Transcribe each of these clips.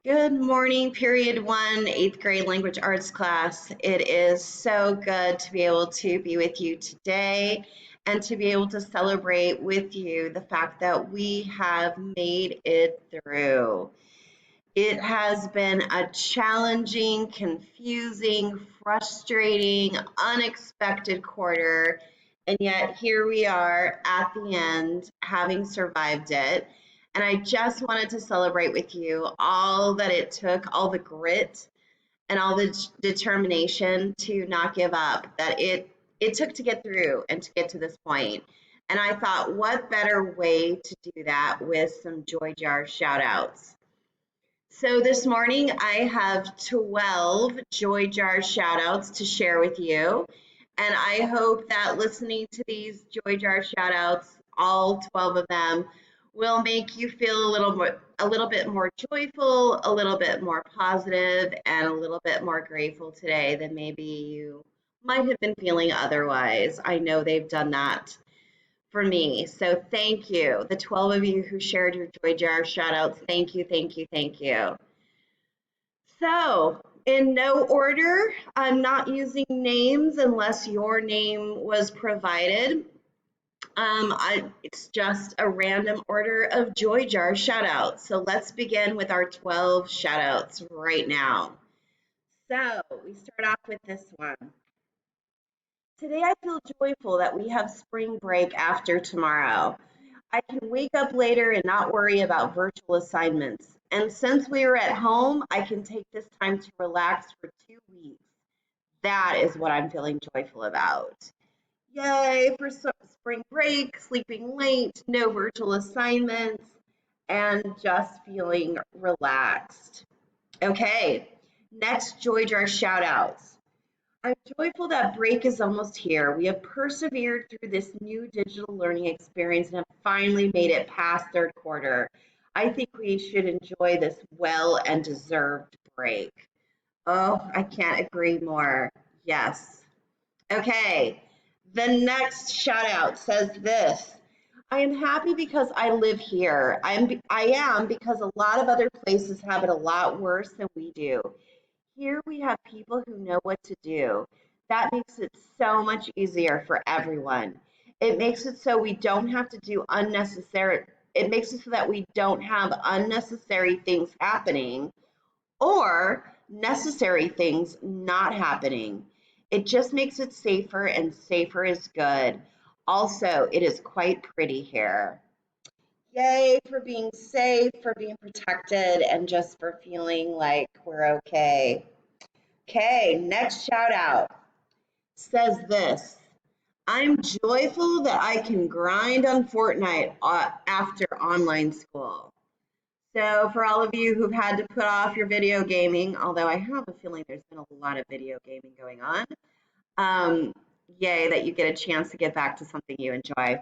Good morning, period one, eighth grade language arts class. It is so good to be able to be with you today and to be able to celebrate with you the fact that we have made it through. It has been a challenging, confusing, frustrating, unexpected quarter, and yet here we are at the end, having survived it. And I just wanted to celebrate with you all that it took, all the grit and all the determination to not give up, that it took to get through and to get to this point. And I thought, what better way to do that with some Joy Jar shout outs? So this morning I have 12 Joy Jar shout outs to share with you. And I hope that listening to these Joy Jar shout outs, all 12 of them, will make you feel a little bit more joyful, a little bit more positive, and a little bit more grateful today than maybe you might have been feeling otherwise. I know they've done that for me. So thank you. The 12 of you who shared your Joy Jar shout outs, thank you, thank you, thank you. So, in no order, I'm not using names unless your name was provided. It's just a random order of Joy Jar shout outs. So let's begin with our 12 shout outs right now. So we start off with this one. Today I feel joyful that we have spring break after tomorrow. I can wake up later and not worry about virtual assignments. And since we are at home, I can take this time to relax for 2 weeks. That is what I'm feeling joyful about. Yay for spring break, sleeping late, no virtual assignments, and just feeling relaxed. Okay, next Joy Jar shout outs. I'm joyful that break is almost here. We have persevered through this new digital learning experience and have finally made it past third quarter. I think we should enjoy this well and deserved break. Oh, I can't agree more. Yes. Okay. The next shout out says this. I am happy because I live here. I am because a lot of other places have it a lot worse than we do. Here we have people who know what to do. That makes it so much easier for everyone. It makes it so we don't have to do unnecessary, it makes it so that we don't have unnecessary things happening or necessary things not happening. It just makes it safer, and safer is good. Also, it is quite pretty here. Yay for being safe, for being protected, and just for feeling like we're okay. Okay, next shout out says this. I'm joyful that I can grind on Fortnite after online school. So for all of you who've had to put off your video gaming, although I have a feeling there's been a lot of video gaming going on, yay that you get a chance to get back to something you enjoy.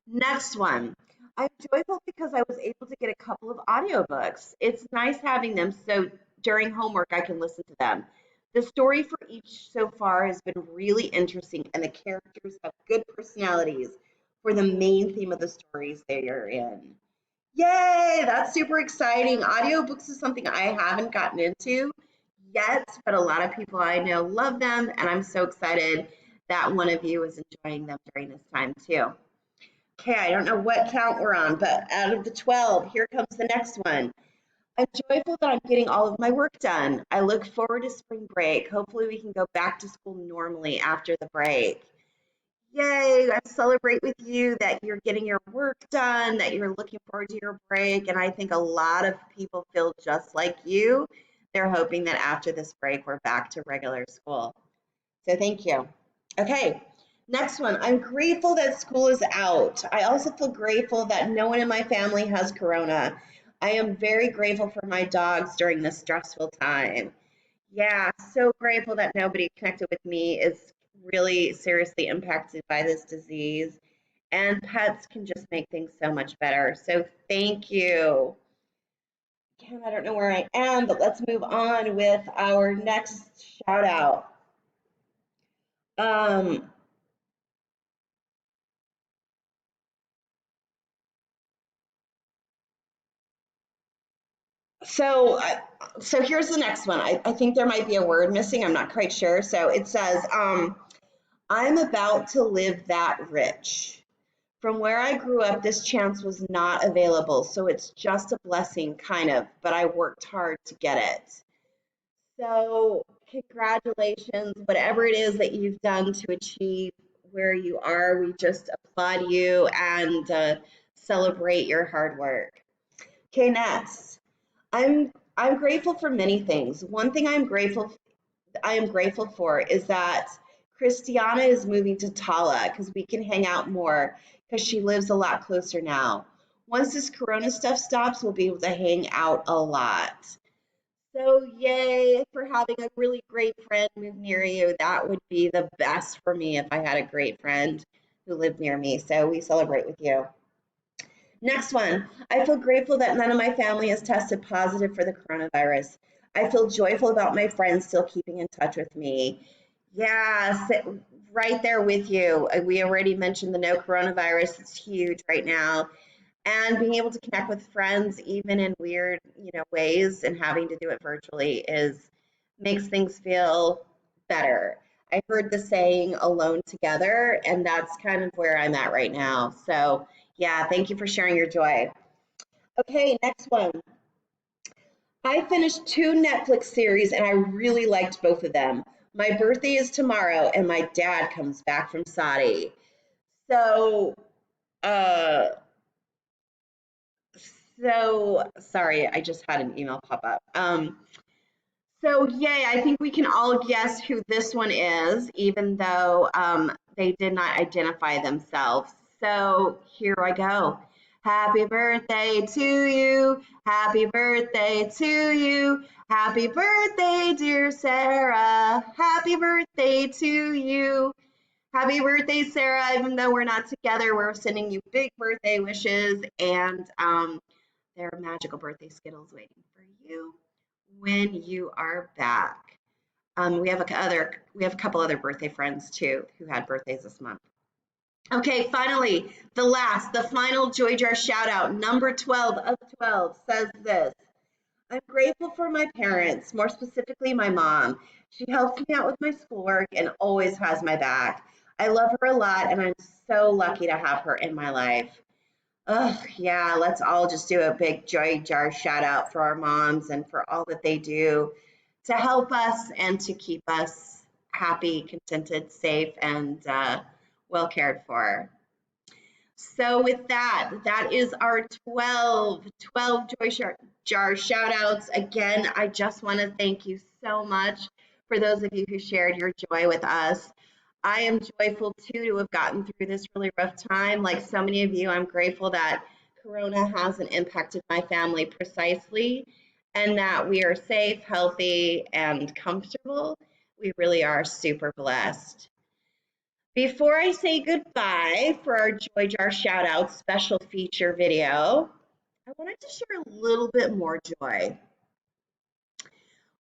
Next one. I'm joyful because I was able to get a couple of audiobooks. It's nice having them so during homework I can listen to them. The story for each so far has been really interesting, and the characters have good personalities for the main theme of the stories they are in. Yay, that's super exciting. Audiobooks is something I haven't gotten into yet, but a lot of people I know love them, and I'm so excited that one of you is enjoying them during this time too. Okay, I don't know what count we're on, but out of the 12, here comes the next one. I'm joyful that I'm getting all of my work done. I look forward to spring break. Hopefully we can go back to school normally after the break. Yay, I celebrate with you that you're getting your work done, that you're looking forward to your break, and I think a lot of people feel just like you. They're hoping that after this break, we're back to regular school. So thank you. Okay, next one. I'm grateful that school is out. I also feel grateful that no one in my family has corona. I am very grateful for my dogs during this stressful time. Yeah, so grateful that nobody connected with me is really seriously impacted by this disease. And pets can just make things so much better. So thank you. Kim, I don't know where I am, but let's move on with our next shout out. Um, So here's the next one. I think there might be a word missing. I'm not quite sure. So it says, I'm about to live that rich. From where I grew up, this chance was not available, so it's just a blessing, kind of, but I worked hard to get it. So, congratulations, whatever it is that you've done to achieve where you are, we just applaud you and celebrate your hard work. Okay, next. I'm grateful for many things. One thing I am grateful for is that Christiana is moving to Tala because we can hang out more because she lives a lot closer now. Once this corona stuff stops, we'll be able to hang out a lot. So yay for having a really great friend move near you. That would be the best for me if I had a great friend who lived near me. So we celebrate with you. Next one. I feel grateful that none of my family has tested positive for the coronavirus. I feel joyful about my friends still keeping in touch with me. Yeah, right there with you. We already mentioned the no coronavirus. It's huge right now. And being able to connect with friends, even in weird, ways, and having to do it virtually makes things feel better. I heard the saying alone together, and that's kind of where I'm at right now. So, yeah, thank you for sharing your joy. Okay, next one. I finished 2 Netflix series and I really liked both of them. My birthday is tomorrow and my dad comes back from Saudi. So, uh, so sorry, I just had an email pop up. So yay, I think we can all guess who this one is, even though they did not identify themselves. So here I go. Happy birthday to you. Happy birthday to you. Happy birthday, dear Sarah. Happy birthday to you. Happy birthday, Sarah. Even though we're not together, we're sending you big birthday wishes, and there are magical birthday Skittles waiting for you when you are back. We have a couple other birthday friends too who had birthdays this month. Okay, finally, the final Joy Jar shout out, number 12 of 12 says this. I'm grateful for my parents, more specifically my mom. She helps me out with my schoolwork and always has my back. I love her a lot and I'm so lucky to have her in my life. Oh, yeah, let's all just do a big Joy Jar shout out for our moms and for all that they do to help us and to keep us happy, contented, safe, and well cared for. So with that, that is our 12 Jar shout outs. Again, I just want to thank you so much for those of you who shared your joy with us. I am joyful too to have gotten through this really rough time. Like so many of you, I'm grateful that Corona hasn't impacted my family precisely and that we are safe, healthy, and comfortable. We really are super blessed. Before I say goodbye for our Joy Jar shout out special feature video, I wanted to share a little bit more joy.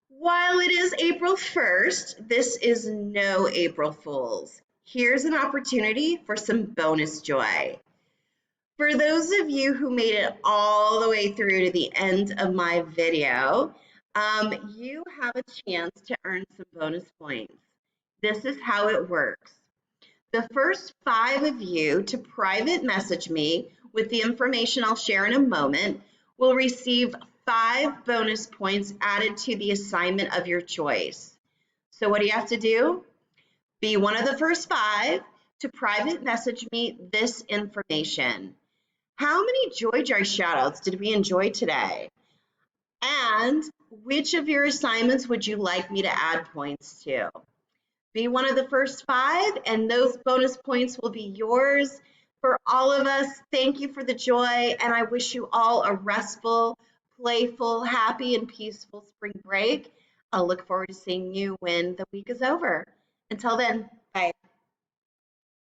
While it is April 1st, this is no April Fool's. Here's an opportunity for some bonus joy. For those of you who made it all the way through to the end of my video, you have a chance to earn some bonus points. This is how it works. The first 5 of you to private message me with the information I'll share in a moment will receive 5 bonus points added to the assignment of your choice. So what do you have to do? Be one of the first 5 to private message me this information. How many Joy Jar shoutouts did we enjoy today? And which of your assignments would you like me to add points to? Be one of the first 5, and those bonus points will be yours. For all of us, thank you for the joy, and I wish you all a restful, playful, happy, and peaceful spring break. I'll look forward to seeing you when the week is over. Until then,